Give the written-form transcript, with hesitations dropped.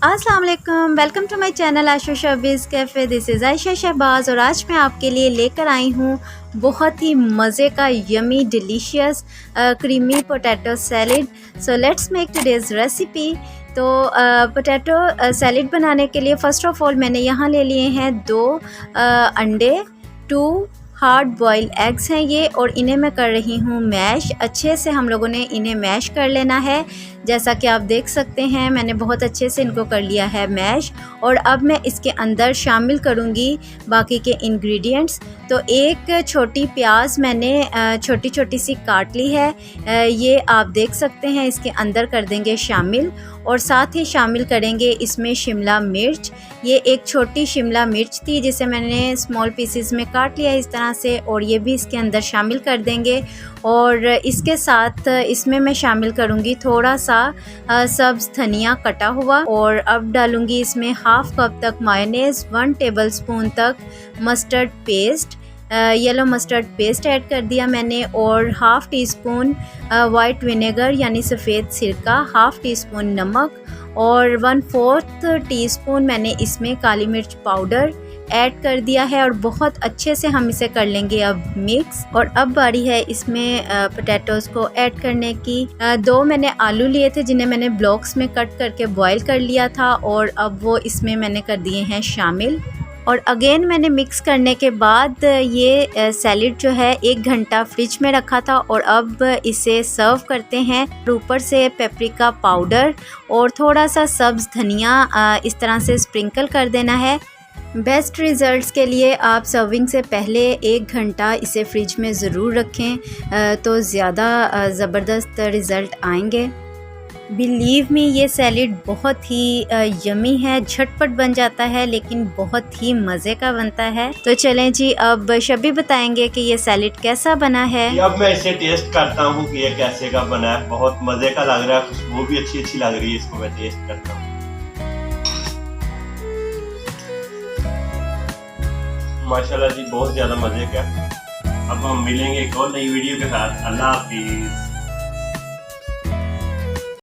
अस्सलाम वालेकुम, welcome to my channel Asha Shabiz cafe. This is Ayesha Shahbaz और आज मैं आपके लिए लेकर आई हूँ बहुत ही मज़े का yummy delicious creamy potato salad. So let's make today's recipe. तो पोटैटो सैलेड बनाने के लिए फ़र्स्ट ऑफ़ ऑल मैंने यहाँ ले लिए हैं 2 अंडे, 2 हार्ड बॉयल एग्स हैं ये, और इन्हें मैं कर रही हूँ मैश। अच्छे से हम लोगों ने इन्हें मैश कर लेना है। जैसा कि आप देख सकते हैं मैंने बहुत अच्छे से इनको कर लिया है मैश। और अब मैं इसके अंदर शामिल करूँगी बाकी के इंग्रेडिएंट्स। तो एक छोटी प्याज मैंने छोटी छोटी सी काट ली है, ये आप देख सकते हैं इसके अंदर कर देंगे शामिल। और साथ ही शामिल करेंगे इसमें शिमला मिर्च। ये एक छोटी शिमला मिर्च थी जिसे मैंने स्मॉल पीसेस में काट लिया इस तरह से, और ये भी इसके अंदर शामिल कर देंगे। और इसके साथ इसमें मैं शामिल करूँगी थोड़ा सा सब्ज़ धनिया कटा हुआ। और अब डालूँगी इसमें हाफ़ कप तक मायोनेज़, 1 टेबलस्पून तक mustard paste, yellow mustard paste add कर दिया मैंने, और half tea spoon white vinegar यानी सफ़ेद सिरका, हाफ़ टी स्पून नमक, और 1/4 टीस्पून मैंने इसमें काली मिर्च पाउडर ऐड कर दिया है। और बहुत अच्छे से हम इसे कर लेंगे अब मिक्स। और अब बारी है इसमें पोटैटोज़ को ऐड करने की। 2 मैंने आलू लिए थे जिन्हें मैंने ब्लॉक्स में कट करके बॉईल कर लिया था, और अब वो इसमें मैंने कर दिए हैं शामिल। और अगेन मैंने मिक्स करने के बाद ये सैलेड जो है 1 घंटा फ्रिज में रखा था, और अब इसे सर्व करते हैं। ऊपर से पेपरिका पाउडर और थोड़ा सा सब्ज़ धनिया इस तरह से स्प्रिंकल कर देना है। बेस्ट रिज़ल्ट्स के लिए आप सर्विंग से पहले 1 घंटा इसे फ्रिज में ज़रूर रखें, तो ज़्यादा ज़बरदस्त रिज़ल्ट आएंगे। बिलीव मी, ये सैलेड बहुत ही यमी है, झटपट बन जाता है लेकिन बहुत ही मज़े का बनता है। तो चलें जी, अब शबी बताएंगे कि ये सैलेड कैसा बना है। अब मैं इसे टेस्ट करता हूँ कि ये कैसे का बना है। बहुत मज़े का लग रहा है, खुशबू भी अच्छी लग रही है। इसको मैं टेस्ट करता हूँ। माशाल्लाह जी, बहुत ज़्यादा मज़े का। अब हम मिलेंगे एक और नई वीडियो के साथ। अल्लाह हाफिज़।